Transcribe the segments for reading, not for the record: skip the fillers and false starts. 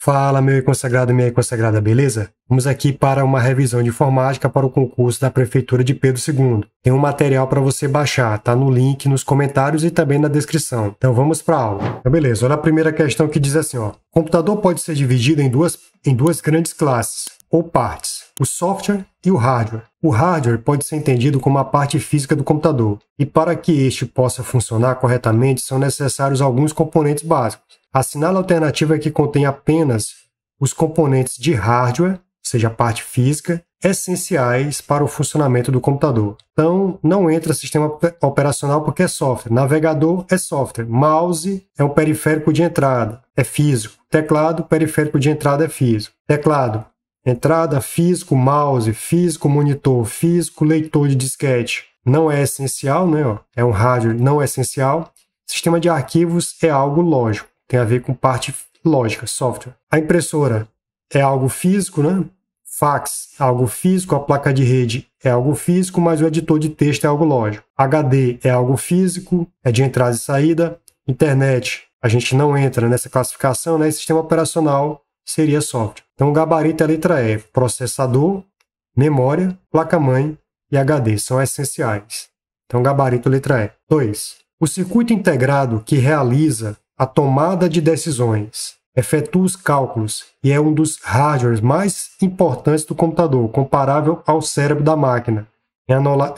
Fala, meu consagrado e minha consagrada, beleza? Vamos aqui para uma revisão de informática para o concurso da Prefeitura de Pedro II. Tem um material para você baixar, tá no link, nos comentários e também na descrição. Então vamos para a aula. Então beleza, olha a primeira questão que diz assim, ó. O computador pode ser dividido em duas grandes classes, ou partes, o software e o hardware. O hardware pode ser entendido como a parte física do computador, e para que este possa funcionar corretamente são necessários alguns componentes básicos. Assinale a alternativa que contém apenas os componentes de hardware, ou seja, a parte física, essenciais para o funcionamento do computador. Então, não entra sistema operacional porque é software. Navegador é software. Mouse é um periférico de entrada, é físico. Teclado, periférico de entrada é físico. Teclado, entrada, físico, mouse, físico, monitor, físico, leitor de disquete. Não é essencial, né? É um hardware não essencial. Sistema de arquivos é algo lógico. Tem a ver com parte lógica, software. A impressora é algo físico, né? Fax é algo físico, a placa de rede é algo físico, mas o editor de texto é algo lógico. HD é algo físico, é de entrada e saída. Internet, a gente não entra nessa classificação, né? E sistema operacional seria software. Então o gabarito é a letra E, processador, memória, placa-mãe e HD, são essenciais. Então gabarito letra E. 2. O circuito integrado que realiza a tomada de decisões, efetua os cálculos e é um dos hardwares mais importantes do computador, comparável ao cérebro da máquina.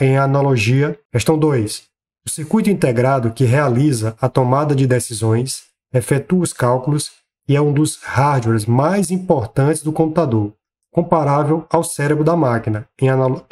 Em analogia, questão 2. O circuito integrado que realiza a tomada de decisões, efetua os cálculos e é um dos hardwares mais importantes do computador, comparável ao cérebro da máquina.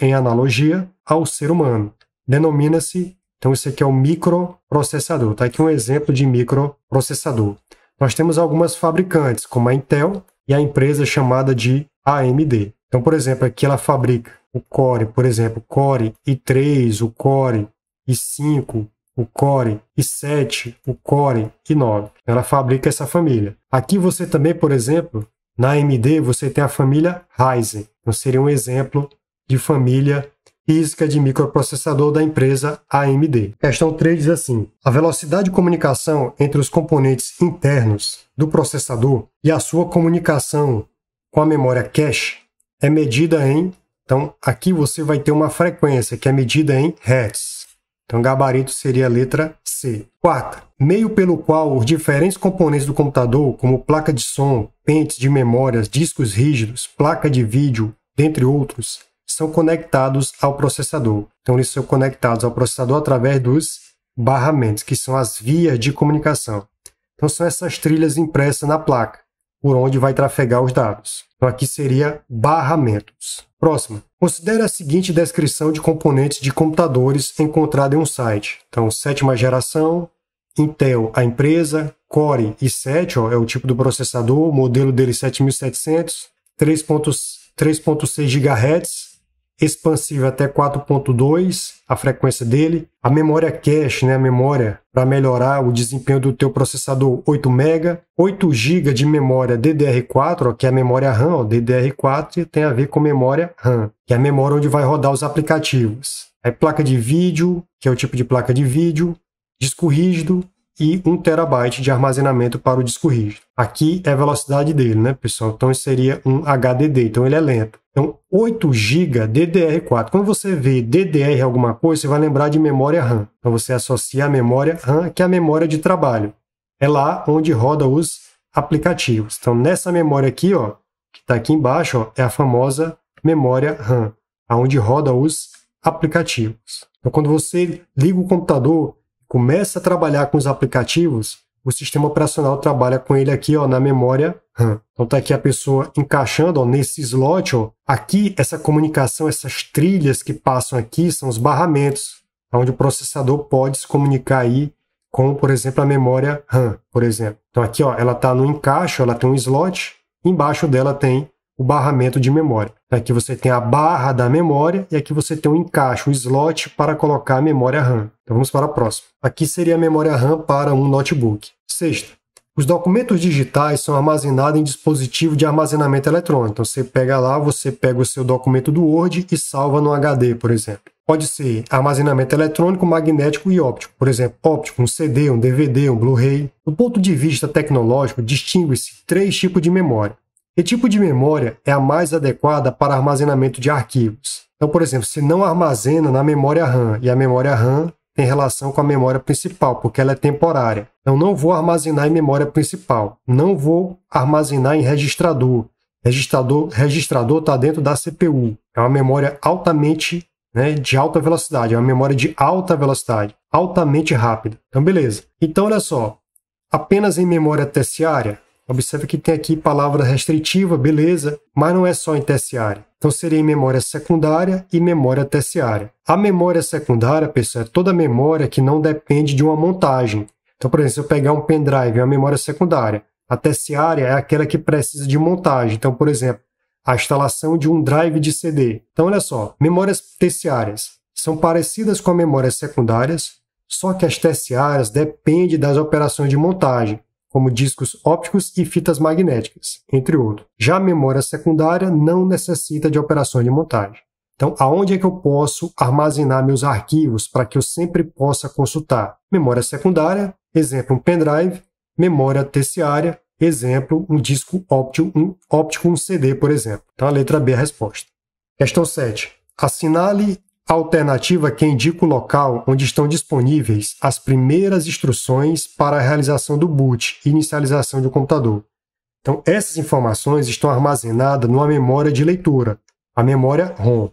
Em analogia ao ser humano. Denomina-se. Então, isso aqui é o microprocessador. Está aqui um exemplo de microprocessador. Nós temos algumas fabricantes, como a Intel e a empresa chamada de AMD. Então, por exemplo, aqui ela fabrica o Core, por exemplo, Core i3, o Core i5, o Core i7, o Core i9. Ela fabrica essa família. Aqui você também, por exemplo, na AMD, você tem a família Ryzen. Então, seria um exemplo de família física de microprocessador da empresa AMD. Questão 3 diz assim: a velocidade de comunicação entre os componentes internos do processador e a sua comunicação com a memória cache é medida em... Então, aqui você vai ter uma frequência que é medida em Hz. Então, gabarito seria a letra C. 4. Meio pelo qual os diferentes componentes do computador, como placa de som, pentes de memórias, discos rígidos, placa de vídeo, dentre outros, são conectados ao processador. Então, eles são conectados ao processador através dos barramentos, que são as vias de comunicação. Então, são essas trilhas impressas na placa, por onde vai trafegar os dados. Então, aqui seria barramentos. Próximo. Considere a seguinte descrição de componentes de computadores encontrada em um site. Então, 7ª geração, Intel, a empresa, Core i7, ó, é o tipo do processador, o modelo dele 7700, 3.6 GHz, expansível até 4.2, a frequência dele. A memória cache, né, a memória para melhorar o desempenho do teu processador, 8 MB. 8 GB de memória DDR4, ó, que é a memória RAM, ó, DDR4 tem a ver com memória RAM, que é a memória onde vai rodar os aplicativos. Aí placa de vídeo, que é o tipo de placa de vídeo, disco rígido e 1 TB de armazenamento para o disco rígido. Aqui é a velocidade dele, né, pessoal? Então, isso seria um HDD, então ele é lento. Então, 8 GB DDR4. Quando você vê DDR alguma coisa, você vai lembrar de memória RAM. Então, você associa a memória RAM, que é a memória de trabalho. É lá onde roda os aplicativos. Então, nessa memória aqui, ó, que está aqui embaixo, ó, é a famosa memória RAM, onde roda os aplicativos. Então, quando você liga o computador, começa a trabalhar com os aplicativos, o sistema operacional trabalha com ele aqui, ó, na memória RAM. Então tá aqui a pessoa encaixando, ó, nesse slot, ó. Aqui essa comunicação, essas trilhas que passam aqui são os barramentos, onde o processador pode se comunicar aí com, por exemplo, a memória RAM, por exemplo. Então aqui, ó, ela está no encaixe, ela tem um slot, embaixo dela tem o barramento de memória. Aqui você tem a barra da memória e aqui você tem um encaixe, um slot para colocar a memória RAM. Então vamos para a próxima. Aqui seria a memória RAM para um notebook. 6ª. Os documentos digitais são armazenados em dispositivo de armazenamento eletrônico. Então você pega lá, você pega o seu documento do Word e salva no HD, por exemplo. Pode ser armazenamento eletrônico, magnético e óptico. Por exemplo, óptico, um CD, um DVD, um Blu-ray. Do ponto de vista tecnológico, distingue-se 3 tipos de memória. Que tipo de memória é a mais adequada para armazenamento de arquivos? Então, por exemplo, se não armazena na memória RAM, e a memória RAM tem relação com a memória principal, porque ela é temporária. Então, não vou armazenar em memória principal. Não vou armazenar em registrador. Registrador está dentro da CPU. É uma memória altamente, de alta velocidade. É uma memória de alta velocidade. Altamente rápida. Então, beleza. Então, olha só. Apenas em memória terciária. Observe que tem aqui palavra restritiva, beleza. Mas não é só em terciária. Então, seria em memória secundária e memória terciária. A memória secundária, pessoal, é toda memória que não depende de uma montagem. Então, por exemplo, se eu pegar um pendrive, é uma memória secundária. A terciária é aquela que precisa de montagem. Então, por exemplo, a instalação de um drive de CD. Então, olha só, memórias terciárias são parecidas com as memórias secundárias, só que as terciárias dependem das operações de montagem, como discos ópticos e fitas magnéticas, entre outros. Já a memória secundária não necessita de operações de montagem. Então, aonde é que eu posso armazenar meus arquivos para que eu sempre possa consultar? Memória secundária, exemplo, um pendrive. Memória terciária, exemplo, um disco óptico, um CD, por exemplo. Então, a letra B é a resposta. Questão 7. Assinale a alternativa que indica o local onde estão disponíveis as primeiras instruções para a realização do boot e inicialização de um computador. Então, essas informações estão armazenadas numa memória de leitura, a memória ROM.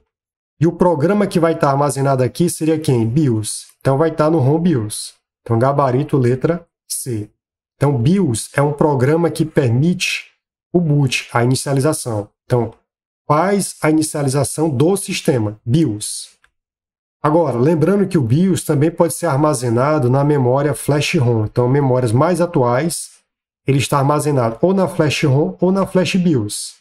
E o programa que vai estar armazenado aqui seria quem? BIOS. Então, vai estar no ROM BIOS. Então, gabarito, letra C. Então, BIOS é um programa que permite o boot, a inicialização. Então, faz a inicialização do sistema, BIOS. Agora, lembrando que o BIOS também pode ser armazenado na memória Flash ROM. Então, memórias mais atuais, ele está armazenado ou na Flash ROM ou na Flash BIOS.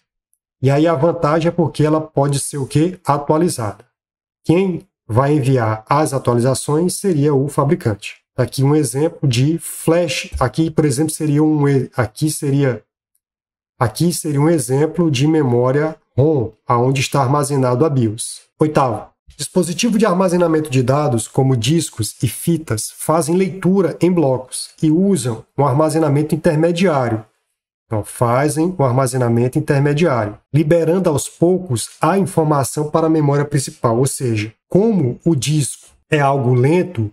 E aí a vantagem é porque ela pode ser o quê? Atualizada. Quem vai enviar as atualizações seria o fabricante. Aqui um exemplo de flash. Aqui, por exemplo, seria um exemplo de memória ROM, aonde está armazenado a BIOS. 8º. Dispositivo de armazenamento de dados, como discos e fitas, fazem leitura em blocos e usam um armazenamento intermediário. Então, fazem um armazenamento intermediário, liberando aos poucos a informação para a memória principal. Ou seja, como o disco é algo lento,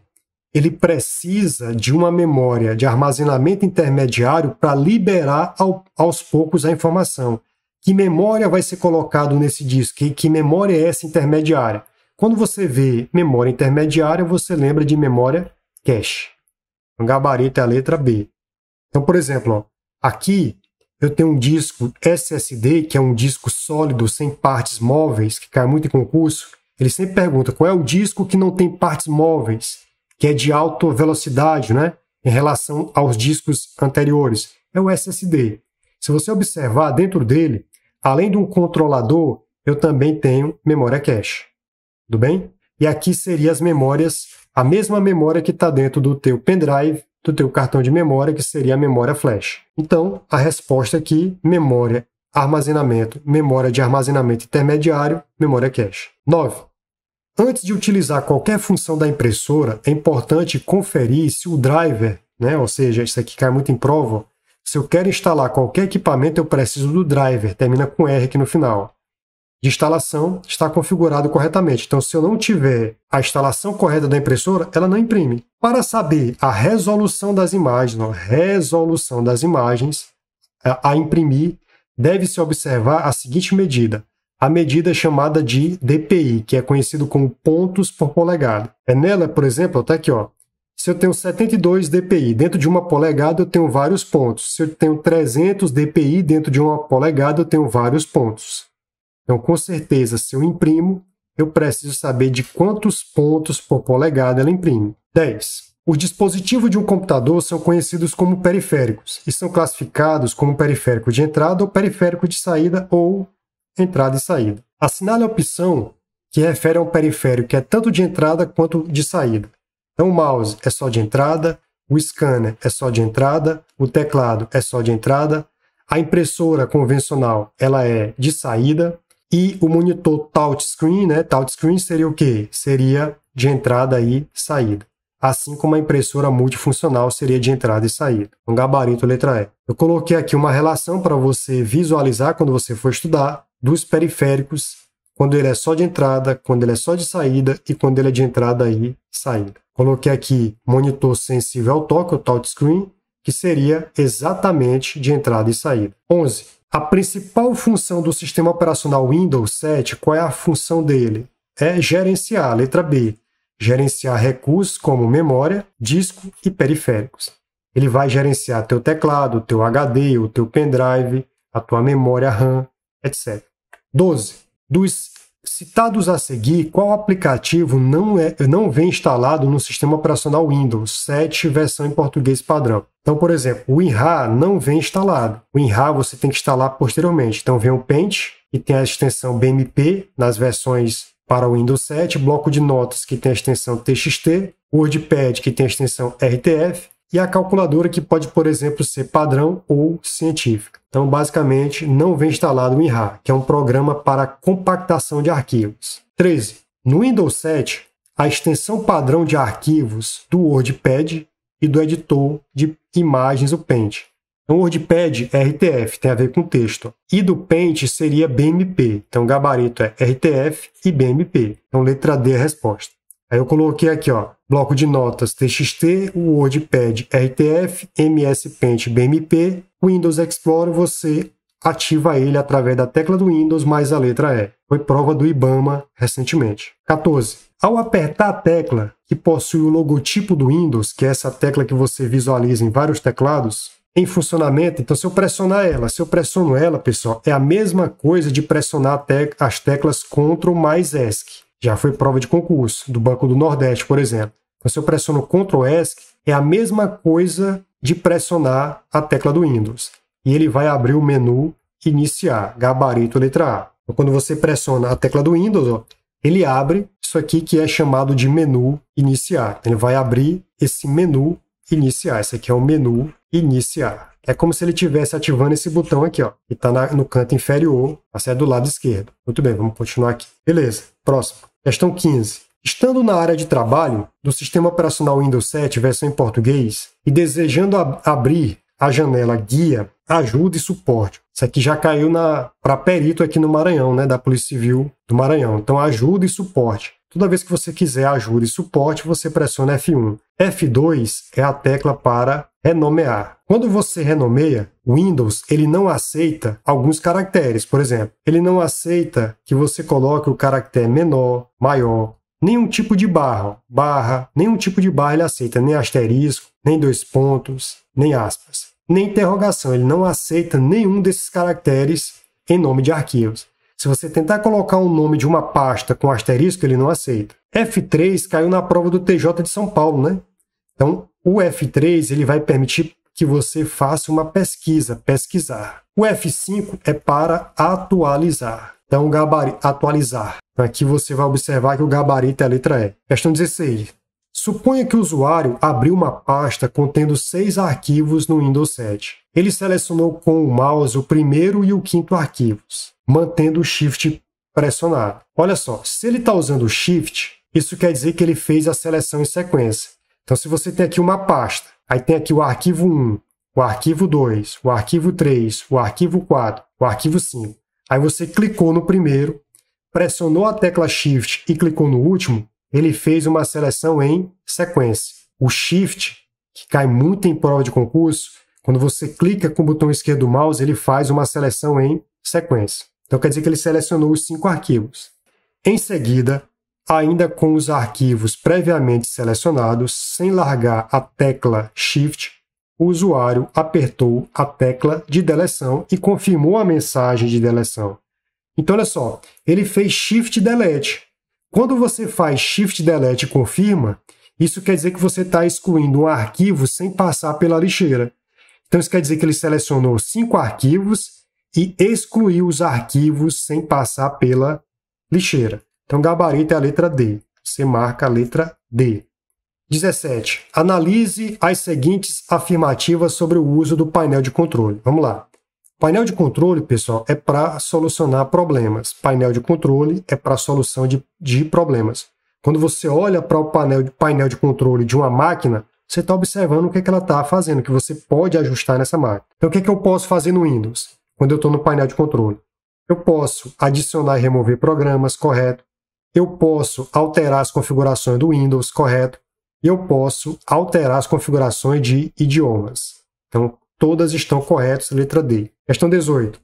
ele precisa de uma memória de armazenamento intermediário para liberar aos poucos a informação. Que memória vai ser colocado nesse disco? Que memória é essa intermediária? Quando você vê memória intermediária, você lembra de memória cache. O gabarito é a letra B. Então, por exemplo, aqui eu tenho um disco SSD, que é um disco sólido, sem partes móveis, que cai muito em concurso. Ele sempre pergunta qual é o disco que não tem partes móveis, que é de alta velocidade, em relação aos discos anteriores. É o SSD. Se você observar dentro dele, além de um controlador, eu também tenho memória cache. Tudo bem? E aqui seriam as memórias, a mesma memória que está dentro do teu pendrive, do teu cartão de memória, que seria a memória flash. Então, a resposta aqui, memória de armazenamento intermediário, memória cache. 9. Antes de utilizar qualquer função da impressora, é importante conferir se o driver, ou seja, isso aqui cai muito em prova, se eu quero instalar qualquer equipamento, eu preciso do driver, termina com R aqui no final. De instalação está configurado corretamente. Então, se eu não tiver a instalação correta da impressora, ela não imprime. Para saber a resolução das imagens, a imprimir, deve-se observar a seguinte medida. A medida é chamada de DPI, que é conhecido como pontos por polegada. É nela, por exemplo, está aqui, se eu tenho 72 DPI dentro de uma polegada, eu tenho vários pontos. Se eu tenho 300 DPI dentro de uma polegada, eu tenho vários pontos. Então, com certeza, se eu imprimo, eu preciso saber de quantos pontos por polegada ela imprime. 10. Os dispositivos de um computador são conhecidos como periféricos e são classificados como periférico de entrada ou periférico de saída ou entrada e saída. Assinale a opção que refere a um periférico que é tanto de entrada quanto de saída. Então, o mouse é só de entrada, o scanner é só de entrada, o teclado é só de entrada, a impressora convencional ela é de saída, E o monitor touchscreen, né? Touchscreen seria o quê? Seria de entrada e saída. Assim como a impressora multifuncional seria de entrada e saída. Um gabarito letra E. Eu coloquei aqui uma relação para você visualizar quando você for estudar dos periféricos, quando ele é só de entrada, quando ele é só de saída e quando ele é de entrada e saída. Coloquei aqui monitor sensível ao toque, o touchscreen, que seria exatamente de entrada e saída. 11. A principal função do sistema operacional Windows 7, qual é a função dele? É gerenciar, letra B. Gerenciar recursos como memória, disco e periféricos. Ele vai gerenciar teu teclado, teu HD, o teu pendrive, a tua memória RAM, etc. 12. Dos citados a seguir, qual aplicativo não vem instalado no sistema operacional Windows 7 versão em português padrão? Então, por exemplo, o WinRAR não vem instalado. O WinRAR você tem que instalar posteriormente. Então, vem o Paint, que tem a extensão BMP nas versões para o Windows 7, bloco de notas que tem a extensão TXT, o WordPad que tem a extensão RTF e a calculadora que pode, por exemplo, ser padrão ou científica. Então, basicamente, não vem instalado o WinRAR, que é um programa para compactação de arquivos. 13. No Windows 7, a extensão padrão de arquivos do WordPad e do editor de imagens, o Paint. Então, o WordPad é RTF, tem a ver com texto. E do Paint seria BMP. Então, o gabarito é RTF e BMP. Então, letra D é a resposta. Aí eu coloquei aqui, ó, bloco de notas TXT, o WordPad RTF, MS Paint BMP, Windows Explorer, você ativa ele através da tecla do Windows mais a letra E. Foi prova do IBAMA recentemente. 14. Ao apertar a tecla que possui o logotipo do Windows, que é essa tecla que você visualiza em vários teclados, em funcionamento, então se eu pressionar ela, pessoal, é a mesma coisa de pressionar as teclas Ctrl mais ESC. Já foi prova de concurso, do Banco do Nordeste, por exemplo. Então, se eu pressiono Ctrl ESC, é a mesma coisa de pressionar a tecla do Windows. E ele vai abrir o menu Iniciar, gabarito letra A. Então, quando você pressiona a tecla do Windows, ó, ele abre isso aqui que é chamado de menu Iniciar. Ele vai abrir esse menu Iniciar. Esse aqui é o menu Iniciar. É como se ele estivesse ativando esse botão aqui, ó, que está no canto inferior, vai do lado esquerdo. Muito bem, vamos continuar aqui. Beleza, próximo. Questão 15. Estando na área de trabalho do sistema operacional Windows 7, versão em português, e desejando abrir a janela Guia, Ajuda e Suporte. Isso aqui já caiu para perito aqui no Maranhão, né, da Polícia Civil do Maranhão. Então, Ajuda e Suporte. Toda vez que você quiser ajuda e suporte, você pressiona F1. F2 é a tecla para renomear. Quando você renomeia, o Windows ele não aceita alguns caracteres. Por exemplo, ele não aceita que você coloque o caractere menor, maior, nenhum tipo de barra, nenhum tipo de barra ele aceita, nem asterisco, nem dois pontos, nem aspas, nem interrogação. Ele não aceita nenhum desses caracteres em nome de arquivos. Se você tentar colocar um nome de uma pasta com asterisco, ele não aceita. F3 caiu na prova do TJ de São Paulo, né? Então, o F3 ele vai permitir que você faça uma pesquisar. O F5 é para atualizar. Então, atualizar. Então, aqui você vai observar que o gabarito é a letra E. Questão 16. Suponha que o usuário abriu uma pasta contendo 6 arquivos no Windows 7. Ele selecionou com o mouse o primeiro e o quinto arquivos, mantendo o Shift pressionado. Olha só, se ele está usando o Shift, isso quer dizer que ele fez a seleção em sequência. Então, se você tem aqui uma pasta, aí tem aqui o arquivo 1, o arquivo 2, o arquivo 3, o arquivo 4, o arquivo 5. Aí você clicou no primeiro, pressionou a tecla Shift e clicou no último, ele fez uma seleção em sequência. O Shift, que cai muito em prova de concurso, quando você clica com o botão esquerdo do mouse, ele faz uma seleção em sequência. Então quer dizer que ele selecionou os 5 arquivos. Em seguida, ainda com os arquivos previamente selecionados, sem largar a tecla Shift, o usuário apertou a tecla de deleção e confirmou a mensagem de deleção. Então, olha só, ele fez Shift Delete. Quando você faz Shift Delete e confirma, isso quer dizer que você está excluindo um arquivo sem passar pela lixeira. Então, isso quer dizer que ele selecionou 5 arquivos e excluiu os arquivos sem passar pela lixeira. Então, gabarito é a letra D. Você marca a letra D. 17. Analise as seguintes afirmativas sobre o uso do painel de controle. Vamos lá. Painel de controle, pessoal, é para solucionar problemas. Painel de controle é para solução de problemas. Quando você olha para o painel de controle de uma máquina, você está observando o que ela está fazendo, que você pode ajustar nessa máquina. Então, o que eu posso fazer no Windows, quando eu estou no painel de controle? Eu posso adicionar e remover programas, correto? Eu posso alterar as configurações do Windows, correto? E eu posso alterar as configurações de idiomas. Então, todas estão corretas, letra D. Questão 18.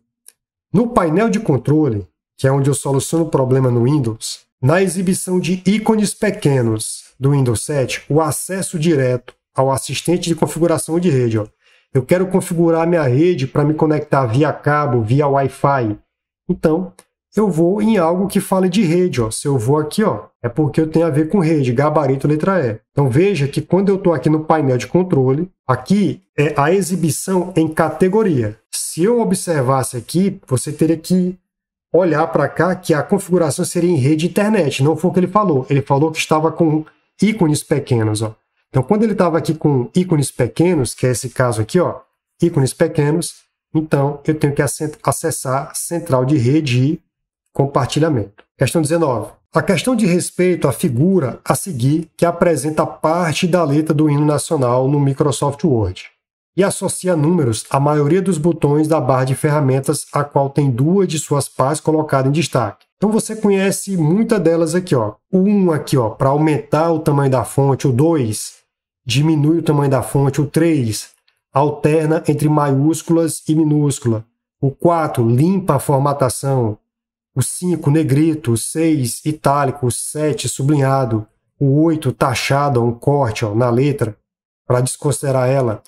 No painel de controle, que é onde eu soluciono o problema no Windows, na exibição de ícones pequenos do Windows 7, o acesso direto ao assistente de configuração de rede. Ó. Eu quero configurar minha rede para me conectar via cabo, via Wi-Fi. Então, eu vou em algo que fale de rede. Ó. Se eu vou aqui, ó, é porque eu tenho a ver com rede, gabarito, letra E. Então, veja que quando eu estou aqui no painel de controle, aqui é a exibição em categoria. Se eu observasse aqui, você teria que olhar para cá que a configuração seria em rede internet. Não foi o que ele falou. Ele falou que estava com ícones pequenos. Ó. Então, quando ele estava aqui com ícones pequenos, que é esse caso aqui, ó, ícones pequenos, então eu tenho que acessar a central de rede e compartilhamento. Questão 19. A questão de respeito à figura a seguir que apresenta parte da letra do hino nacional no Microsoft Word e associa números à maioria dos botões da barra de ferramentas, a qual tem duas de suas partes colocadas em destaque. Então você conhece muitas delas aqui, ó. O 1 aqui, ó, para aumentar o tamanho da fonte, o 2 diminui o tamanho da fonte, o 3 alterna entre maiúsculas e minúscula, o 4 limpa a formatação, o 5 negrito, o 6 itálico, o 7 sublinhado, o 8 taxado, um corte ó, na letra, para desconsiderar ela.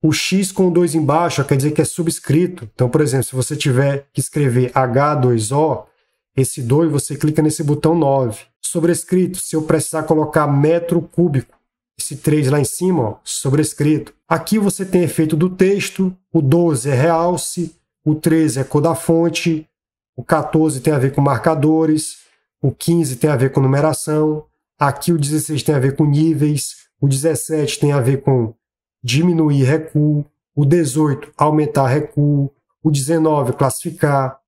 O X com 2 embaixo quer dizer que é subscrito. Então, por exemplo, se você tiver que escrever H2O, esse 2 você clica nesse botão 9. Sobrescrito, se eu precisar colocar metro cúbico, esse 3 lá em cima, ó, sobrescrito. Aqui você tem efeito do texto, o 12 é realce, o 13 é cor da fonte, o 14 tem a ver com marcadores, o 15 tem a ver com numeração, aqui o 16 tem a ver com níveis, o 17 tem a ver com diminuir recuo, o 18 aumentar recuo, o 19 classificar.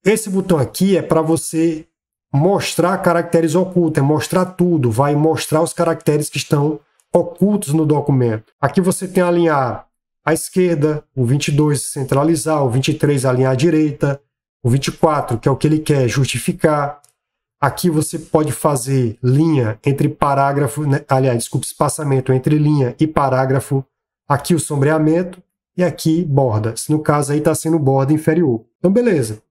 Esse botão aqui é para você mostrar caracteres ocultos, é mostrar tudo, vai mostrar os caracteres que estão ocultos no documento. Aqui você tem alinhar à esquerda, o 22 centralizar, o 23 alinhar à direita, o 24 que é o que ele quer justificar. Aqui você pode fazer linha entre parágrafo, né? Aliás, desculpe, espaçamento entre linha e parágrafo. Aqui o sombreamento e aqui borda. No caso aí está sendo borda inferior. Então, beleza.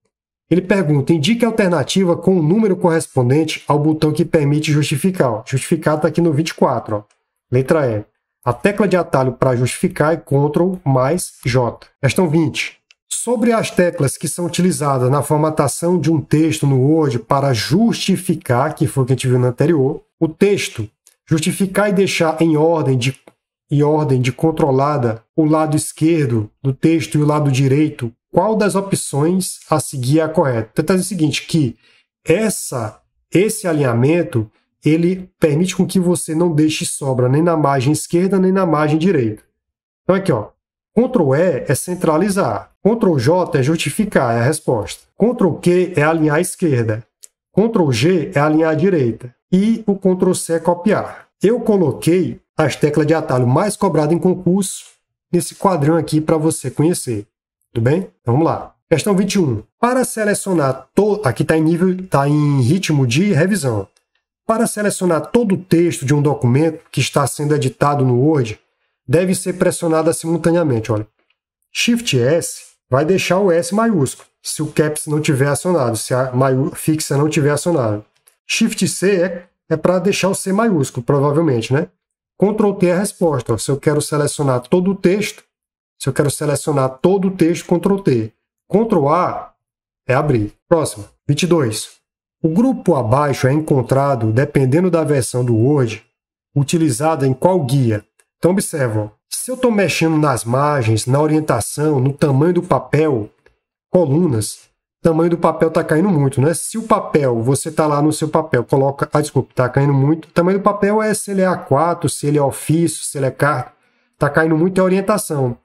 Ele pergunta, indique a alternativa com o número correspondente ao botão que permite justificar. Ó. Justificar está aqui no 24. Ó. Letra E. A tecla de atalho para justificar é Ctrl mais J. Questão 20. Sobre as teclas que são utilizadas na formatação de um texto no Word para justificar, que foi o que a gente viu no anterior, o texto, justificar e deixar em ordem de controlada o lado esquerdo do texto e o lado direito, qual das opções a seguir é a correta? Então, está dizendo o seguinte, que esse alinhamento ele permite com que você não deixe sobra nem na margem esquerda nem na margem direita. Então aqui, ó, Ctrl E é centralizar, Ctrl J é justificar, é a resposta. Ctrl Q é alinhar à esquerda, Ctrl G é alinhar à direita e o Ctrl C é copiar. Eu coloquei as teclas de atalho mais cobradas em concurso nesse quadrão aqui para você conhecer. Tudo bem? Então vamos lá. Questão 21. Para selecionar aqui está em ritmo de revisão. Para selecionar todo o texto de um documento que está sendo editado no Word, deve ser pressionada simultaneamente. Olha. Shift S vai deixar o S maiúsculo, se o caps não tiver acionado, se a fixa não tiver acionado. Shift C é para deixar o C maiúsculo, provavelmente, né? Ctrl T é a resposta. Ó. Se eu quero selecionar todo o texto, Ctrl T. Ctrl A é abrir. Próximo. 22. O grupo abaixo é encontrado, dependendo da versão do Word, utilizada em qual guia? Então, observa. Se eu estou mexendo nas margens, na orientação, no tamanho do papel, colunas, o tamanho do papel está caindo muito, né? Se o papel, você está lá no seu papel, coloca... está caindo muito. O tamanho do papel é se ele é A4, se ele é ofício, se ele é carta. Está caindo muito é a orientação.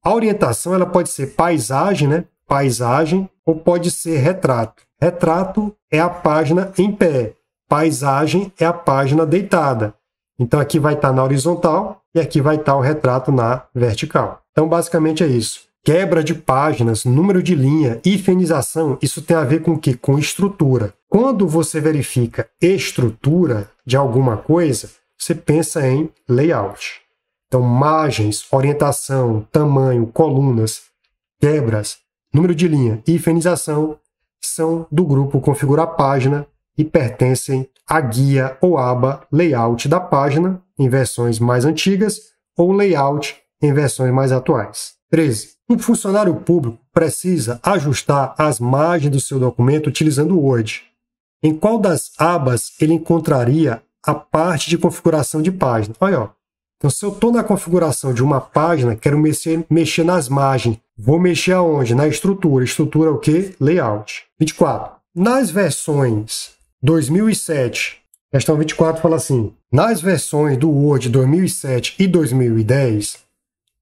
A orientação ela pode ser paisagem, né? Paisagem, ou pode ser retrato. Retrato é a página em pé. Paisagem é a página deitada. Então aqui vai estar na horizontal e aqui vai estar o retrato na vertical. Então basicamente é isso. Quebra de páginas, número de linha, hifenização, isso tem a ver com o quê? Com estrutura. Quando você verifica estrutura de alguma coisa, você pensa em layout. Então margens, orientação, tamanho, colunas, quebras, número de linha e hifenização são do grupo configurar página e pertencem à guia ou aba layout da página em versões mais antigas ou layout em versões mais atuais. 13. Um funcionário público precisa ajustar as margens do seu documento utilizando o Word. Em qual das abas ele encontraria a parte de configuração de página? Olha, ó. Então, se eu estou na configuração de uma página, quero mexer nas margens. Vou mexer aonde? Na estrutura. Estrutura é o quê? Layout. 24. Nas versões 2007, questão 24 fala assim, nas versões do Word 2007 e 2010,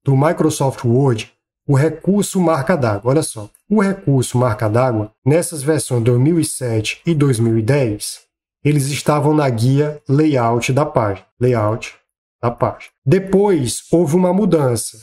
do Microsoft Word, o recurso marca d'água. Olha só, o recurso marca d'água, nessas versões 2007 e 2010, eles estavam na guia layout da página. Layout da página. Depois, houve uma mudança.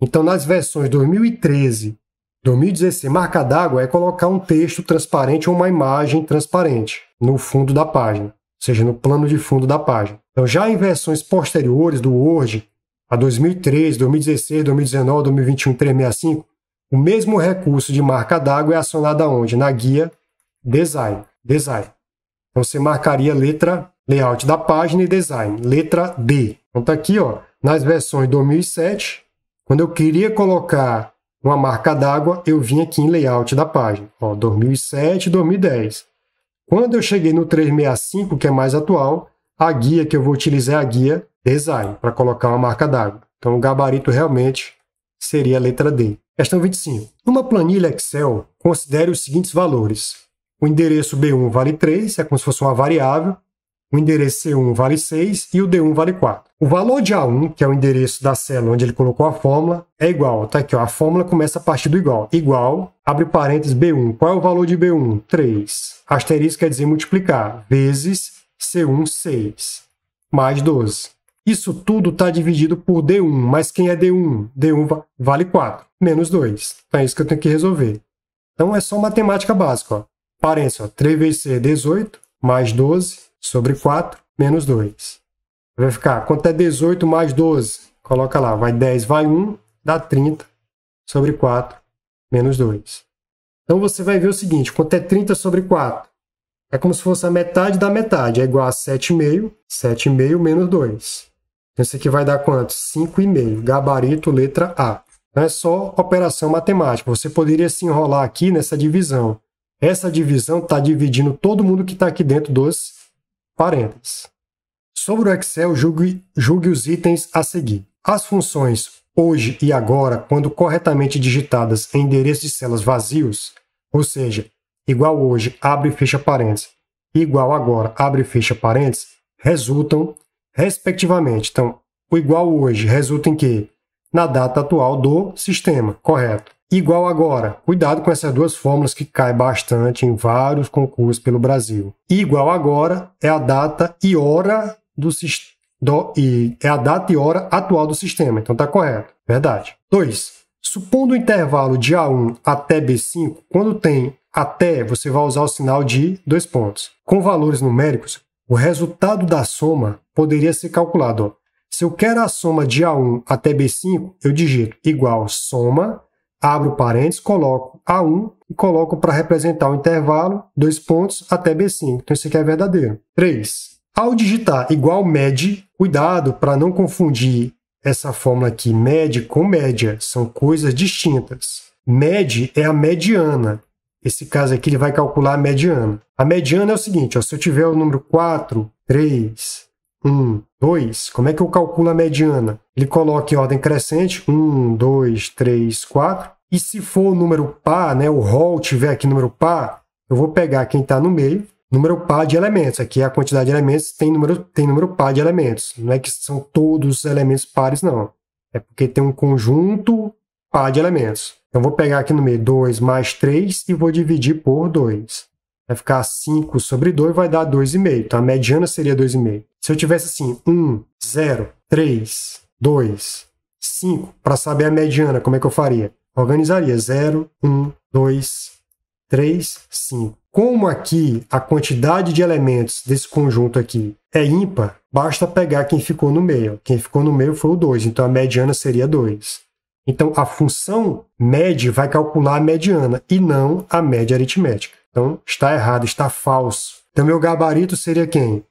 Então, nas versões 2013, 2016, marca d'água é colocar um texto transparente ou uma imagem transparente no fundo da página, ou seja, no plano de fundo da página. Então, já em versões posteriores do Word, a 2013, 2016, 2019, 2021, 365, o mesmo recurso de marca d'água é acionado aonde? Na guia Design. Então, você marcaria letra layout da página e design, letra D. Então, tá aqui, ó, nas versões 2007, quando eu queria colocar uma marca d'água, eu vim aqui em layout da página, ó, 2007 e 2010. Quando eu cheguei no 365, que é mais atual, a guia que eu vou utilizar é a guia Design, para colocar uma marca d'água. Então, o gabarito realmente seria a letra D. Questão 25. Numa planilha Excel, considere os seguintes valores. O endereço B1 vale 3, é como se fosse uma variável. O endereço C1 vale 6 e o D1 vale 4. O valor de A1, que é o endereço da célula onde ele colocou a fórmula, é igual. Tá aqui, ó, a fórmula começa a partir do igual. Igual, abre parênteses, B1. Qual é o valor de B1? 3. Asterisco quer dizer multiplicar. Vezes C1, 6. Mais 12. Isso tudo está dividido por D1. Mas quem é D1? D1 vale 4. Menos 2. Então é isso que eu tenho que resolver. Então é só matemática básica. Ó. Parênteses, ó, 3 vezes C é 18, mais 12. Sobre 4, menos 2. Vai ficar, quanto é 18 mais 12? Coloca lá, vai 10, vai 1, dá 30, sobre 4, menos 2. Então você vai ver o seguinte, quanto é 30 sobre 4? É como se fosse a metade da metade, é igual a 7,5, 7,5 menos 2. Então isso aqui vai dar quanto? 5,5, gabarito, letra A. Então é só operação matemática, você poderia se enrolar aqui nessa divisão. Essa divisão está dividindo todo mundo que está aqui dentro dos parênteses. Sobre o Excel, julgue os itens a seguir. As funções hoje e agora, quando corretamente digitadas em endereços de células vazios, ou seja, igual hoje, abre e fecha parênteses, igual agora, abre e fecha parênteses, resultam respectivamente. Então, o igual hoje resulta em quê? Na data atual do sistema, correto? Igual agora. Cuidado com essas duas fórmulas que caem bastante em vários concursos pelo Brasil. Igual agora é a data e hora é a data e hora atual do sistema. Então tá correto. Verdade. 2. Supondo o intervalo de A1 até B5, quando tem até, você vai usar o sinal de 2 pontos. Com valores numéricos, o resultado da soma poderia ser calculado. Ó. Se eu quero a soma de A1 até B5, eu digito igual soma, abro parênteses, coloco A1 e coloco para representar o intervalo, 2 pontos, até B5. Então, isso aqui é verdadeiro. 3. Ao digitar igual MED, cuidado para não confundir essa fórmula aqui, MED com média. São coisas distintas. MED é a mediana. Esse caso aqui, ele vai calcular a mediana. A mediana é o seguinte, ó, se eu tiver o número 4, 3, 1, 2, como é que eu calculo a mediana? Ele coloca em ordem crescente, 1, 2, 3, 4. E se for o número par, né, o rol tiver aqui número par, eu vou pegar quem está no meio, número par de elementos. Aqui é a quantidade de elementos, tem número par de elementos. Não é que são todos os elementos pares, não. É porque tem um conjunto par de elementos. Então, vou pegar aqui no meio 2 mais 3 e vou dividir por 2. Vai ficar 5 sobre 2, vai dar 2,5. Então, a mediana seria 2,5. Se eu tivesse assim, 1, 0, 3, 2, 5, para saber a mediana, como é que eu faria? Organizaria 0, 1, 2, 3, 5. Como aqui a quantidade de elementos desse conjunto aqui é ímpar, basta pegar quem ficou no meio. Quem ficou no meio foi o 2, então a mediana seria 2. Então, a função med vai calcular a mediana e não a média aritmética. Então, está errado, está falso. Então, meu gabarito seria quem?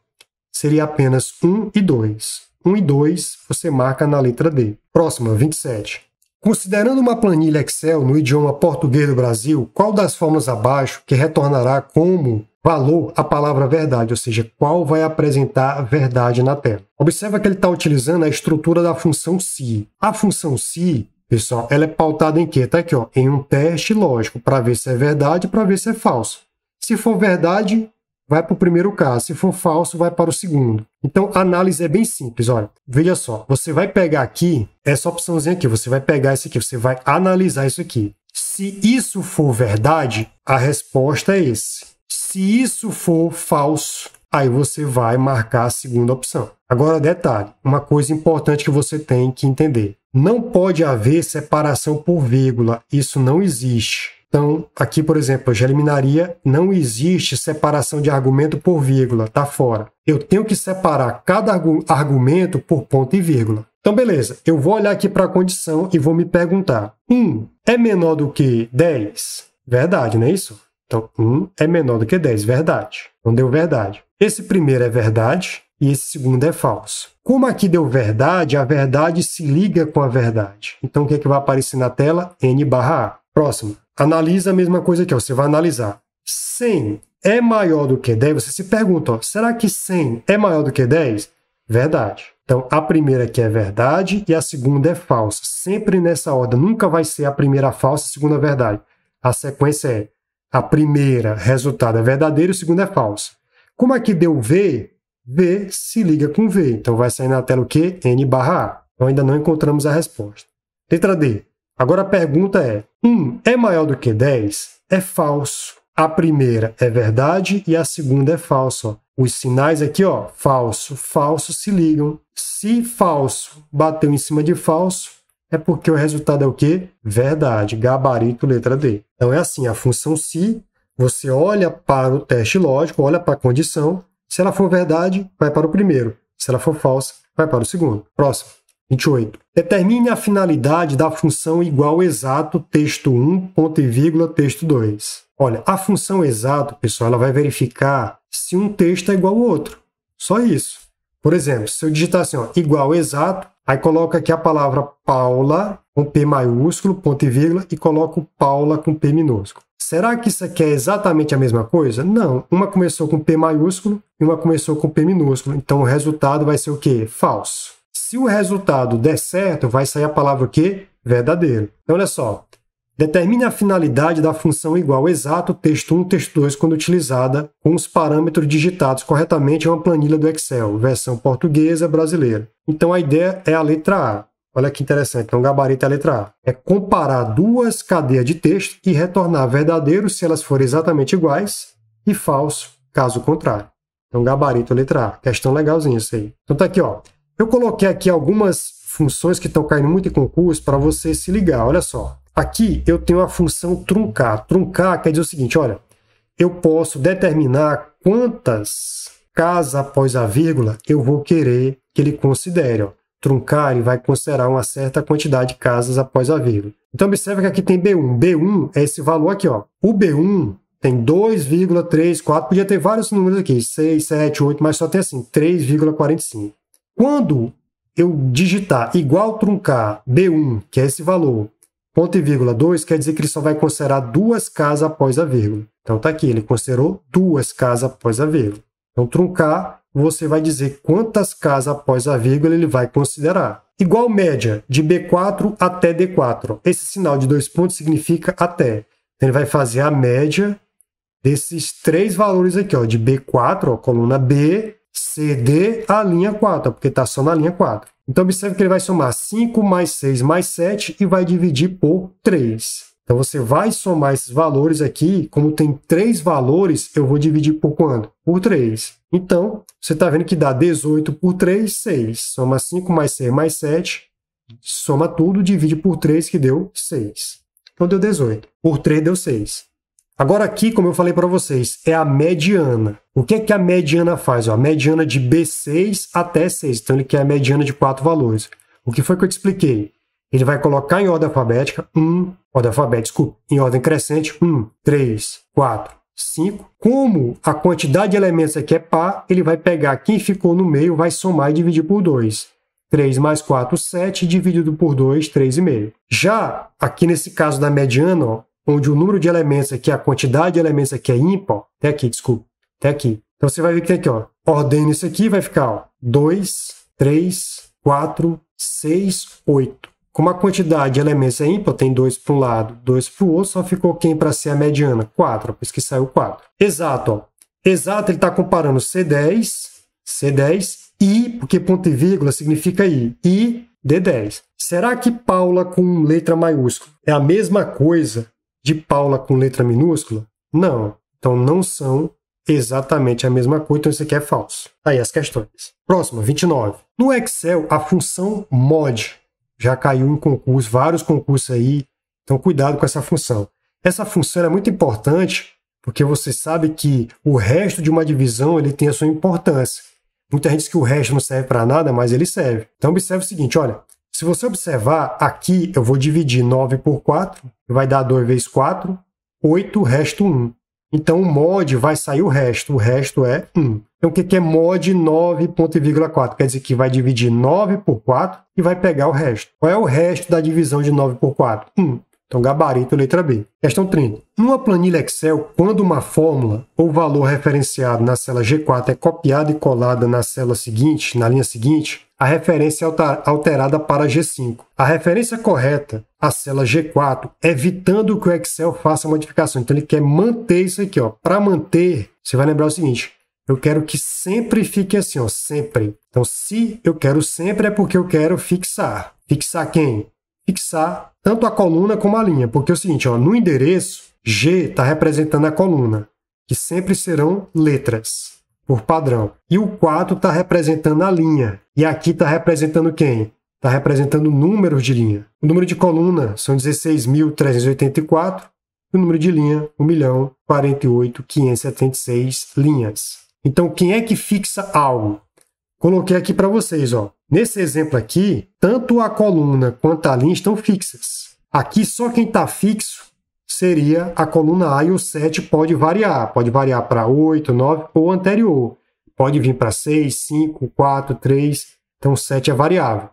Seria apenas 1 e 2. 1 e 2 você marca na letra D. Próxima, 27. Considerando uma planilha Excel no idioma português do Brasil, qual das fórmulas abaixo que retornará como valor a palavra verdade, ou seja, qual vai apresentar verdade na tela? Observa que ele está utilizando a estrutura da função se. A função se, pessoal, ela é pautada em quê? Está aqui, ó, em um teste lógico, para ver se é verdade e para ver se é falso. Se for verdade, vai para o primeiro caso. Se for falso, vai para o segundo. Então, a análise é bem simples. Olha, veja só. Você vai pegar aqui, essa opçãozinha aqui, você vai pegar isso aqui, você vai analisar isso aqui. Se isso for verdade, a resposta é esse. Se isso for falso, aí você vai marcar a segunda opção. Agora, detalhe, uma coisa importante que você tem que entender. Não pode haver separação por vírgula. Isso não existe. Então, aqui, por exemplo, eu já eliminaria, não existe separação de argumento por vírgula, está fora. Eu tenho que separar cada argumento por ponto e vírgula. Então, beleza, eu vou olhar aqui para a condição e vou me perguntar. 1 é menor do que 10? Verdade, não é isso? Então, 1 é menor do que 10, verdade. Então, deu verdade. Esse primeiro é verdade e esse segundo é falso. Como aqui deu verdade, a verdade se liga com a verdade. Então, o que é que vai aparecer na tela? N/A. Próximo. Analisa a mesma coisa aqui, ó. Você vai analisar. 100 é maior do que 10? Você se pergunta, ó, será que 100 é maior do que 10? Verdade. Então, a primeira aqui é verdade e a segunda é falsa. Sempre nessa ordem. Nunca vai ser a primeira falsa e a segunda verdade. A sequência é a primeira resultado é verdadeiro e a segunda é falsa. Como aqui deu V, V se liga com V. Então, vai sair na tela o quê? N/A. Então, ainda não encontramos a resposta. Letra D. Agora a pergunta é, 1 é maior do que 10? É falso. A primeira é verdade e a segunda é falso. Os sinais aqui, ó, falso, falso se ligam. Se falso bateu em cima de falso, é porque o resultado é o quê? Verdade. Gabarito, letra D. Então é assim, a função se, você olha para o teste lógico, olha para a condição. Se ela for verdade, vai para o primeiro. Se ela for falsa, vai para o segundo. Próximo. 28. Determine a finalidade da função igual exato texto 1, ponto e vírgula, texto 2. Olha, a função exato, pessoal, ela vai verificar se um texto é igual ao outro. Só isso. Por exemplo, se eu digitar assim, ó, igual exato, aí coloco aqui a palavra Paula com P maiúsculo, ponto e vírgula, e coloco Paula com P minúsculo. Será que isso aqui é exatamente a mesma coisa? Não. Uma começou com P maiúsculo e uma começou com P minúsculo. Então, o resultado vai ser o quê? Falso. Se o resultado der certo, vai sair a palavra o quê? Verdadeiro. Então, olha só. Determine a finalidade da função igual exato texto 1, texto 2, quando utilizada com os parâmetros digitados corretamente em uma planilha do Excel, versão portuguesa brasileira. Então, a ideia é a letra A. Olha que interessante. Então, o gabarito é a letra A. É comparar duas cadeias de texto e retornar verdadeiro se elas forem exatamente iguais e falso, caso contrário. Então, gabarito, letra A. Questão legalzinha isso aí. Então, tá aqui, ó. Eu coloquei aqui algumas funções que estão caindo muito em concurso para você se ligar. Olha só. Aqui eu tenho a função truncar. Truncar quer dizer o seguinte, olha, eu posso determinar quantas casas após a vírgula eu vou querer que ele considere. Ó. Truncar, ele vai considerar uma certa quantidade de casas após a vírgula. Então, observe que aqui tem B1. B1 é esse valor aqui. Ó. O B1 tem 2,34, podia ter vários números aqui, 6, 7, 8, mas só tem assim, 3,45. Quando eu digitar igual truncar B1, que é esse valor, ponto e vírgula 2, quer dizer que ele só vai considerar duas casas após a vírgula. Então, está aqui, ele considerou duas casas após a vírgula. Então, truncar, você vai dizer quantas casas após a vírgula ele vai considerar. Igual média, de B4 até D4. Esse sinal de 2 pontos significa até. Então, ele vai fazer a média desses três valores aqui, ó, de B4, ó, coluna B, CD, a linha 4, porque está só na linha 4. Então, observe que ele vai somar 5 mais 6 mais 7 e vai dividir por 3. Então, você vai somar esses valores aqui. Como tem 3 valores, eu vou dividir por quanto? Por 3. Então, você está vendo que dá 18 por 3, 6. Soma 5 mais 6 mais 7. Soma tudo, divide por 3, que deu 6. Então, deu 18. Por 3 deu 6. Agora aqui, como eu falei para vocês, é a mediana. O que é que a mediana faz? A mediana de B6 até 6. Então, ele quer a mediana de 4 valores. O que foi que eu te expliquei? Ele vai colocar em ordem alfabética, em ordem crescente, 1, 3, 4, 5. Como a quantidade de elementos aqui é par, ele vai pegar quem ficou no meio, vai somar e dividir por 2. 3 mais 4, 7, dividido por 2, 3,5. Já aqui nesse caso da mediana, ó, onde o número de elementos aqui, a quantidade de elementos aqui é ímpar, até aqui, desculpa, até aqui. Então você vai ver que tem aqui, ó, ordena isso aqui, vai ficar, ó, 2, 3, 4, 6, 8. Como a quantidade de elementos é ímpar, tem 2 para um lado, 2 para o outro, só ficou quem para ser a mediana? 4, por isso que saiu 4. Exato, ó. Exato, ele está comparando C10, I, porque ponto e vírgula significa I, e D10. Será que Paula com letra maiúscula é a mesma coisa de Paula com letra minúscula? Não. Então, não são exatamente a mesma coisa, então isso aqui é falso. Aí as questões. Próxima, 29. No Excel, a função mod já caiu em concurso, vários concursos aí, então cuidado com essa função. Essa função é muito importante porque você sabe que o resto de uma divisão ele tem a sua importância. Muita gente diz que o resto não serve para nada, mas ele serve. Então observe o seguinte, olha, se você observar aqui, eu vou dividir 9 por 4, vai dar 2 vezes 4, 8, resto 1. Então o mod vai sair o resto é 1. Então o que é mod 9, ponto e vírgula 4? Quer dizer que vai dividir 9 por 4 e vai pegar o resto. Qual é o resto da divisão de 9 por 4? 1. Então gabarito, letra B. Questão 30. Numa planilha Excel, quando uma fórmula ou valor referenciado na célula G4 é copiada e colada na célula seguinte, na linha seguinte, a referência é alterada para G5. A referência correta à célula G4, evitando que o Excel faça modificação. Então ele quer manter isso aqui, ó. Para manter, você vai lembrar o seguinte, eu quero que sempre fique assim, ó, sempre. Então se eu quero sempre é porque eu quero fixar. Fixar quem? Fixar tanto a coluna como a linha, porque é o seguinte, ó, no endereço, G está representando a coluna, que sempre serão letras, por padrão. E o 4 está representando a linha, e aqui está representando quem? Está representando números de linha. O número de coluna são 16.384, e o número de linha, 1.048.576 linhas. Então, quem é que fixa algo? Coloquei aqui para vocês, ó. Nesse exemplo aqui, tanto a coluna quanto a linha estão fixas. Aqui só quem está fixo seria a coluna A e o 7 pode variar. Pode variar para 8, 9 ou anterior. Pode vir para 6, 5, 4, 3. Então, 7 é variável.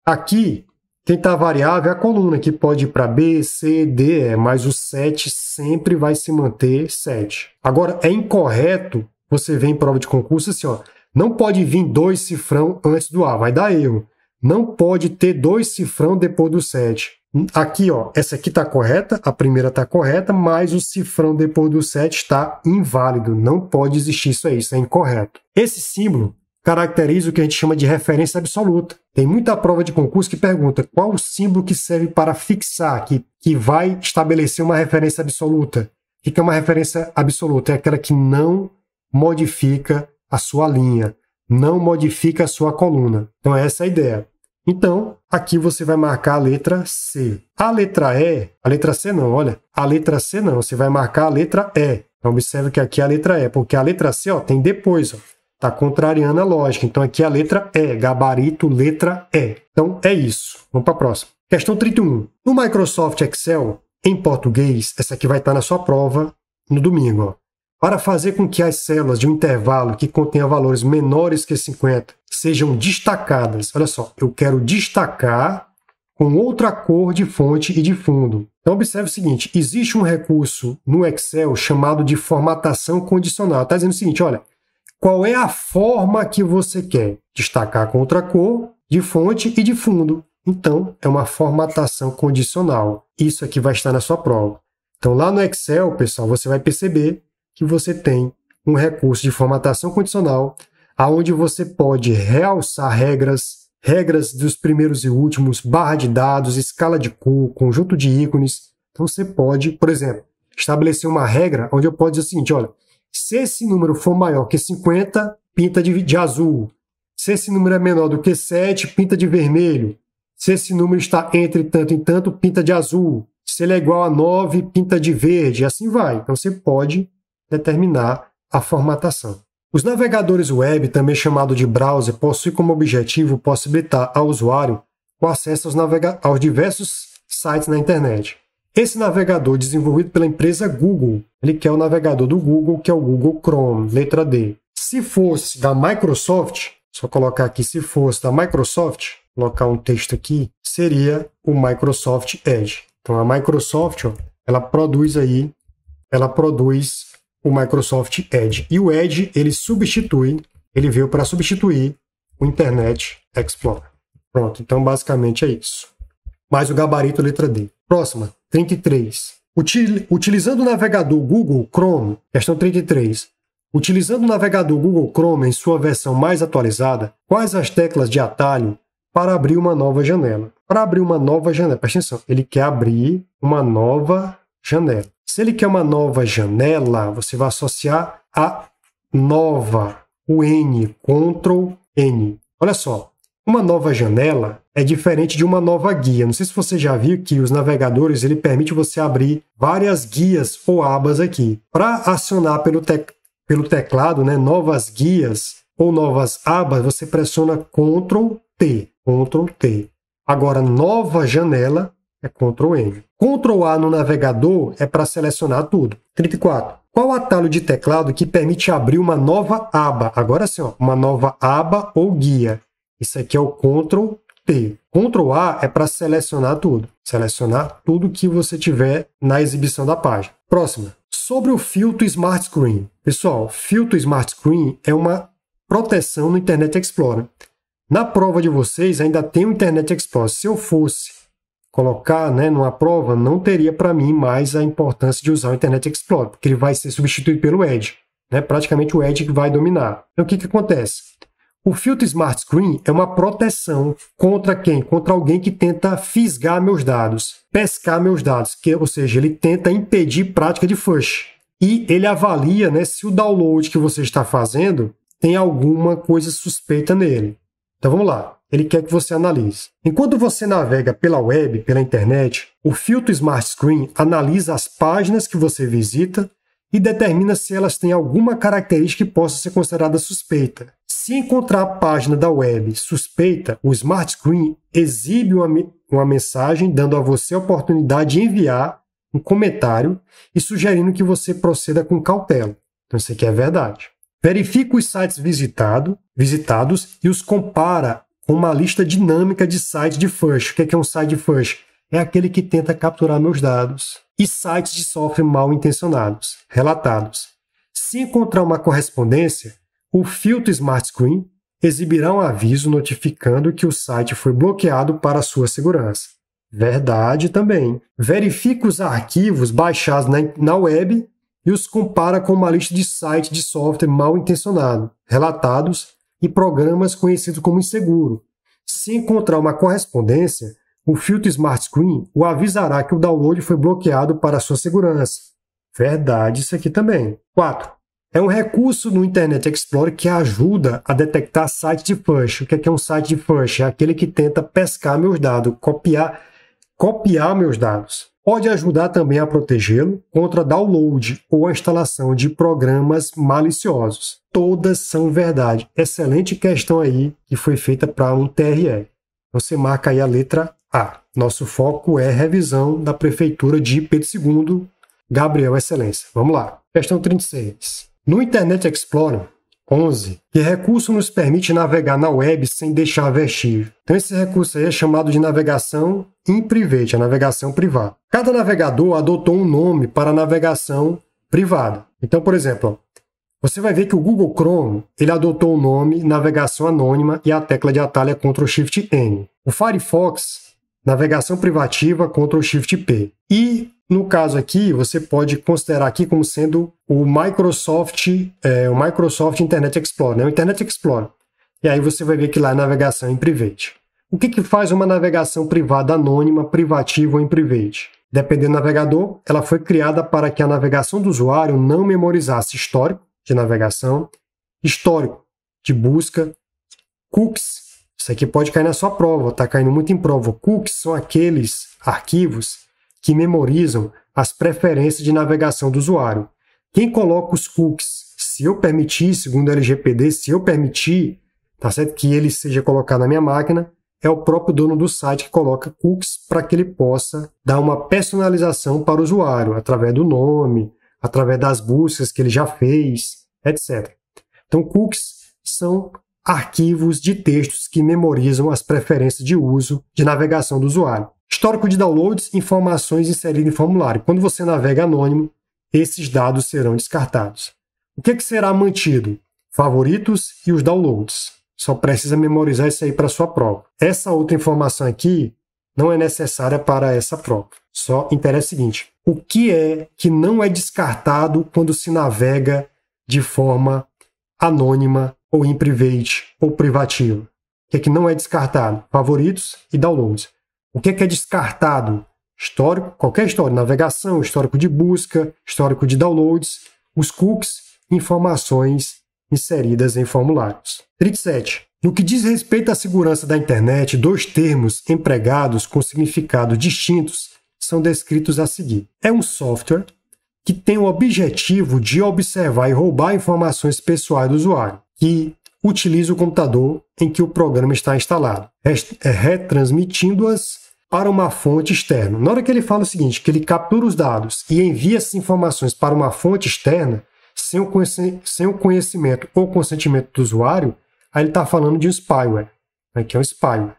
Aqui, quem está variável é a coluna, que pode ir para B, C, D, E, mas o 7 sempre vai se manter 7. Agora, é incorreto você ver em prova de concurso assim, ó. Não pode vir 2 cifrão antes do A, vai dar erro. Não pode ter 2 cifrão depois do 7. Aqui, ó, essa aqui está correta, a primeira está correta, mas o cifrão depois do 7 está inválido. Não pode existir isso aí, isso é incorreto. Esse símbolo caracteriza o que a gente chama de referência absoluta. Tem muita prova de concurso que pergunta qual o símbolo que serve para fixar, que vai estabelecer uma referência absoluta. O que é uma referência absoluta? É aquela que não modifica a sua linha, não modifica a sua coluna. Então, essa é a ideia. Então, aqui você vai marcar a letra C. A letra C não, olha. A letra C não, você vai marcar a letra E. Então, observe que aqui é a letra E, porque a letra C ó, tem depois, ó. Está contrariando a lógica. Então, aqui é a letra E, gabarito, letra E. Então, é isso. Vamos para a próxima. Questão 31. No Microsoft Excel, em português, essa aqui vai estar na sua prova no domingo, ó. Para fazer com que as células de um intervalo que contenha valores menores que 50 sejam destacadas. Olha só, eu quero destacar com outra cor de fonte e de fundo. Então, observe o seguinte, existe um recurso no Excel chamado de formatação condicional. Está dizendo o seguinte, olha, qual é a forma que você quer? Destacar com outra cor, de fonte e de fundo. Então, é uma formatação condicional. Isso aqui vai estar na sua prova. Então, lá no Excel, pessoal, você vai perceber que você tem um recurso de formatação condicional, onde você pode realçar regras, regras dos primeiros e últimos, barra de dados, escala de cor, conjunto de ícones. Então você pode, por exemplo, estabelecer uma regra onde eu posso dizer o seguinte, olha, se esse número for maior que 50, pinta de azul. Se esse número é menor do que 7, pinta de vermelho. Se esse número está entre tanto e tanto, pinta de azul. Se ele é igual a 9, pinta de verde. Assim vai. Então você pode determinar a formatação. Os navegadores web, também chamado de browser, possuem como objetivo possibilitar ao usuário o acesso aos diversos sites na internet. Esse navegador, desenvolvido pela empresa Google, ele quer o navegador do Google, que é o Google Chrome, letra D. Se fosse da Microsoft, só colocar aqui, se fosse da Microsoft, colocar um texto aqui, seria o Microsoft Edge. Então a Microsoft, ó, ela produz o Microsoft Edge. E o Edge, ele veio para substituir o Internet Explorer. Pronto, então basicamente é isso. Mais o gabarito letra D. Próxima, 33. Utilizando o navegador Google Chrome, questão 33. Utilizando o navegador Google Chrome em sua versão mais atualizada, quais as teclas de atalho para abrir uma nova janela? Para abrir uma nova janela, presta atenção, ele quer abrir uma nova janela. Se ele quer uma nova janela, você vai associar a nova, o N, Ctrl N. Olha só, uma nova janela é diferente de uma nova guia. Não sei se você já viu que os navegadores ele permite você abrir várias guias ou abas aqui. Para acionar pelo teclado, né, novas guias ou novas abas, você pressiona Ctrl T. Ctrl T. Agora, nova janela é Ctrl N. Ctrl A no navegador é para selecionar tudo. 34. Qual atalho de teclado que permite abrir uma nova aba? Agora sim, ó, uma nova aba ou guia. Isso aqui é o Ctrl T. Ctrl A é para selecionar tudo. Selecionar tudo que você tiver na exibição da página. Próxima. Sobre o filtro Smart Screen. Pessoal, filtro Smart Screen é uma proteção no Internet Explorer. Na prova de vocês ainda tem o Internet Explorer. Se eu fosse colocar, né, numa prova, não teria para mim mais a importância de usar o Internet Explorer, porque ele vai ser substituído pelo Edge. Né? Praticamente o Edge que vai dominar. Então o que acontece? O filtro Smart Screen é uma proteção contra quem? Contra alguém que tenta fisgar meus dados, pescar meus dados, ou seja, ele tenta impedir prática de flush. E ele avalia, né, se o download que você está fazendo tem alguma coisa suspeita nele. Então vamos lá, ele quer que você analise. Enquanto você navega pela web, pela internet, o filtro Smart Screen analisa as páginas que você visita e determina se elas têm alguma característica que possa ser considerada suspeita. Se encontrar a página da web suspeita, o Smart Screen exibe uma mensagem dando a você a oportunidade de enviar um comentário e sugerindo que você proceda com cautela. Então isso aqui é verdade. Verifica os sites visitados e os compara com uma lista dinâmica de sites de flush. O que é um site de flush? É aquele que tenta capturar meus dados. E sites de software mal intencionados, relatados. Se encontrar uma correspondência, o filtro Smart Screen exibirá um aviso notificando que o site foi bloqueado para sua segurança. Verdade também. Verifica os arquivos baixados na web e os compara com uma lista de sites de software mal intencionado, relatados e programas conhecidos como inseguro. Se encontrar uma correspondência, o filtro Smart Screen o avisará que o download foi bloqueado para sua segurança. Verdade isso aqui também. 4. É um recurso no Internet Explorer que ajuda a detectar sites de flush. O que é um site de flush? É aquele que tenta pescar meus dados, copiar meus dados. Pode ajudar também a protegê-lo contra download ou a instalação de programas maliciosos. Todas são verdade. Excelente questão aí que foi feita para um TRE. Você marca aí a letra A. Nosso foco é revisão da Prefeitura de Pedro II, Gabriel Excelência. Vamos lá. Questão 36. No Internet Explorer 11, que recurso nos permite navegar na web sem deixar vestígio? Então esse recurso aí é chamado de navegação in private, a navegação privada. Cada navegador adotou um nome para a navegação privada. Então, por exemplo, você vai ver que o Google Chrome ele adotou o nome navegação anônima e a tecla de atalho é Ctrl+Shift+N. O Firefox, navegação privativa, Ctrl+Shift+P. E no caso aqui, você pode considerar aqui como sendo o Microsoft Internet Explorer, né? O Internet Explorer. E aí você vai ver que lá é navegação em private. O que faz uma navegação privada anônima, privativa ou em private? Dependendo do navegador, ela foi criada para que a navegação do usuário não memorizasse histórico de navegação, histórico de busca, cookies. Isso aqui pode cair na sua prova, está caindo muito em prova. Cookies são aqueles arquivos que memorizam as preferências de navegação do usuário. Quem coloca os cookies, se eu permitir, segundo o LGPD, se eu permitir, tá certo, que ele seja colocado na minha máquina, é o próprio dono do site que coloca cookies para que ele possa dar uma personalização para o usuário, através do nome, através das buscas que ele já fez, etc. Então, cookies são arquivos de textos que memorizam as preferências de uso de navegação do usuário. Histórico de downloads, informações inseridas em formulário. Quando você navega anônimo, esses dados serão descartados. O que será mantido? Favoritos e os downloads. Só precisa memorizar isso aí para a sua prova. Essa outra informação aqui não é necessária para essa prova. Só interessa o seguinte: o que é que não é descartado quando se navega de forma anônima ou em private ou privativa? O que é que não é descartado? Favoritos e downloads. O que é descartado? Histórico, qualquer histórico, navegação, histórico de busca, histórico de downloads, os cookies, informações inseridas em formulários. 37. No que diz respeito à segurança da internet, dois termos empregados com significados distintos são descritos a seguir. É um software que tem o objetivo de observar e roubar informações pessoais do usuário, que utiliza o computador em que o programa está instalado, retransmitindo-as para uma fonte externa. Na hora que ele fala o seguinte, que ele captura os dados e envia essas informações para uma fonte externa, sem o conhecimento ou consentimento do usuário, aí ele está falando de um spyware, que é um spyware.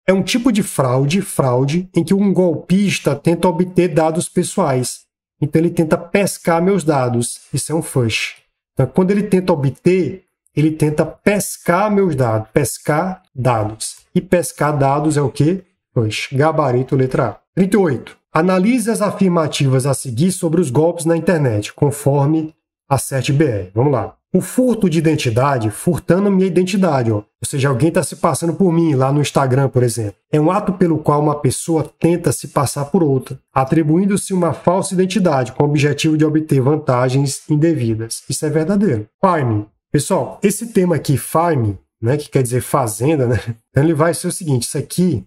É um tipo de fraude em que um golpista tenta obter dados pessoais. Então ele tenta pescar meus dados. Isso é um phish. Então, quando ele tenta obter, ele tenta pescar meus dados, pescar dados. E pescar dados é o quê? Phish. Gabarito, letra A. 38. Analise as afirmativas a seguir sobre os golpes na internet, conforme a CERT-BR. Vamos lá. O furto de identidade, furtando minha identidade, ó. Ou seja, alguém está se passando por mim lá no Instagram, por exemplo. É um ato pelo qual uma pessoa tenta se passar por outra, atribuindo-se uma falsa identidade com o objetivo de obter vantagens indevidas. Isso é verdadeiro. Farming. Pessoal, esse tema aqui, farming, né, que quer dizer fazenda, né? Então ele vai ser o seguinte, isso aqui,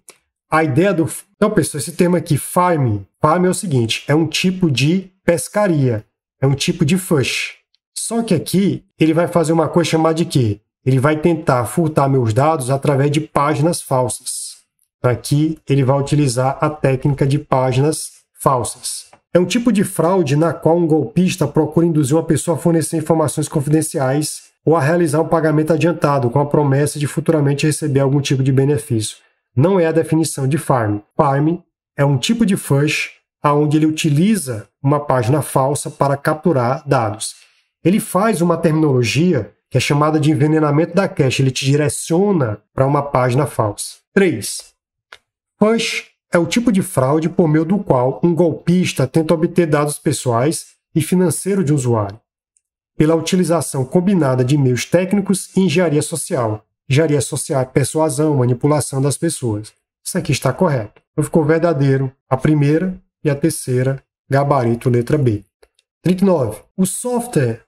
a ideia do... Então, pessoal, esse tema aqui, farming é o seguinte, é um tipo de pescaria, é um tipo de phish. Só que aqui ele vai fazer uma coisa chamada de quê? Ele vai tentar furtar meus dados através de páginas falsas. Aqui ele vai utilizar a técnica de páginas falsas. É um tipo de fraude na qual um golpista procura induzir uma pessoa a fornecer informações confidenciais ou a realizar um pagamento adiantado com a promessa de futuramente receber algum tipo de benefício. Não é a definição de farming. Farming é um tipo de phish onde ele utiliza uma página falsa para capturar dados. Ele faz uma terminologia que é chamada de envenenamento da cache. Ele te direciona para uma página falsa. 3. Phish é o tipo de fraude por meio do qual um golpista tenta obter dados pessoais e financeiros de um usuário, pela utilização combinada de meios técnicos e engenharia social. Engenharia social é persuasão, manipulação das pessoas. Isso aqui está correto. Então ficou verdadeiro a primeira e a terceira, gabarito, letra B. 39. O software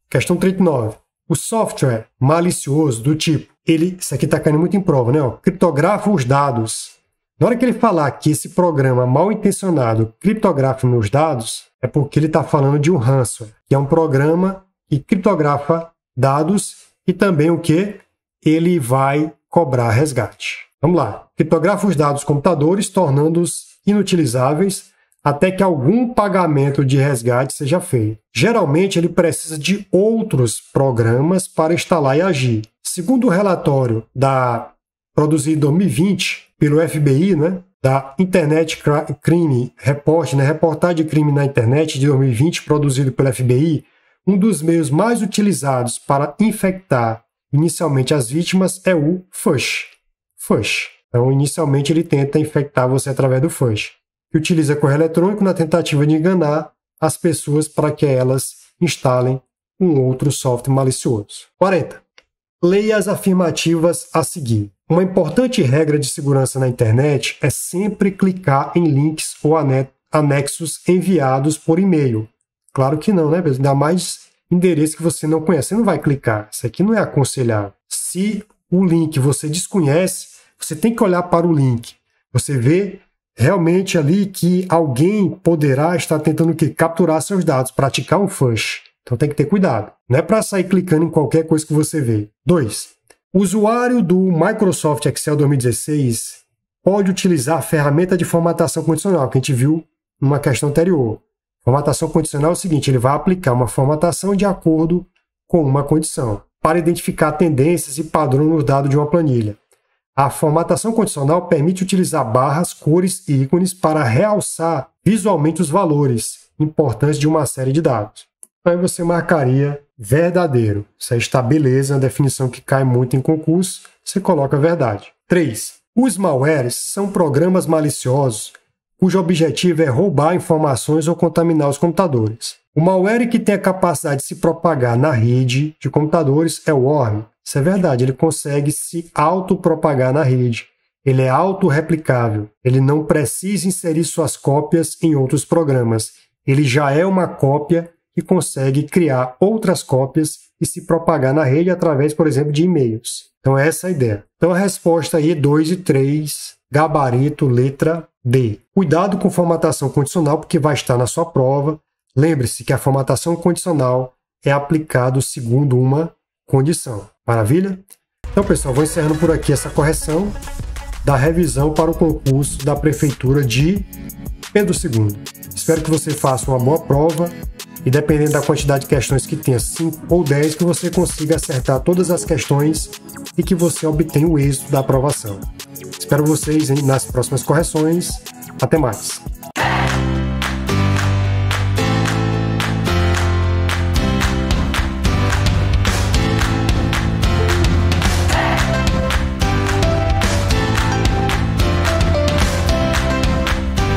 questão 39. O software malicioso do tipo, isso aqui está caindo muito em prova, né? Criptografa os dados. Na hora que ele falar que esse programa mal intencionado criptografa meus dados, é porque ele está falando de um ransomware, que é um programa que criptografa dados e também o que? Ele vai cobrar resgate. Vamos lá. Criptografa os dados dos computadores, tornando-os inutilizáveis até que algum pagamento de resgate seja feito. Geralmente, ele precisa de outros programas para instalar e agir. Segundo o relatório produzido em 2020 pelo FBI, né, da Internet Crime Report, né, reportagem de crime na internet de 2020, produzido pelo FBI, um dos meios mais utilizados para infectar inicialmente as vítimas é o phish. Então, inicialmente, ele tenta infectar você através do phish, que utiliza correio eletrônico na tentativa de enganar as pessoas para que elas instalem um outro software malicioso. 40. Leia as afirmativas a seguir. Uma importante regra de segurança na internet é sempre clicar em links ou anexos enviados por e-mail. Claro que não, né? Ainda mais endereço que você não conhece. Você não vai clicar. Isso aqui não é aconselhável. Se o link você desconhece, você tem que olhar para o link. Você vê realmente ali que alguém poderá estar tentando capturar seus dados, praticar um phush. Então tem que ter cuidado. Não é para sair clicando em qualquer coisa que você vê. 2. O usuário do Microsoft Excel 2016 pode utilizar a ferramenta de formatação condicional, que a gente viu numa questão anterior. Formatação condicional é o seguinte, ele vai aplicar uma formatação de acordo com uma condição, para identificar tendências e padrões nos dados de uma planilha. A formatação condicional permite utilizar barras, cores e ícones para realçar visualmente os valores importantes de uma série de dados. Aí você marcaria verdadeiro. Isso aí está beleza, uma definição que cai muito em concurso, você coloca verdade. 3. Os malwares são programas maliciosos cujo objetivo é roubar informações ou contaminar os computadores. O malware que tem a capacidade de se propagar na rede de computadores é o worm. Isso é verdade, ele consegue se autopropagar na rede. Ele é autorreplicável. Ele não precisa inserir suas cópias em outros programas. Ele já é uma cópia que consegue criar outras cópias e se propagar na rede através, por exemplo, de e-mails. Então, essa é a ideia. Então, a resposta aí, 2 e 3, gabarito, letra D. Cuidado com formatação condicional, porque vai estar na sua prova. Lembre-se que a formatação condicional é aplicada segundo uma condição. Maravilha? Então, pessoal, vou encerrando por aqui essa correção da revisão para o concurso da Prefeitura de Pedro II. Espero que você faça uma boa prova e, dependendo da quantidade de questões que tenha, 5 ou 10, que você consiga acertar todas as questões e que você obtenha o êxito da aprovação. Espero vocês nas próximas correções. Até mais!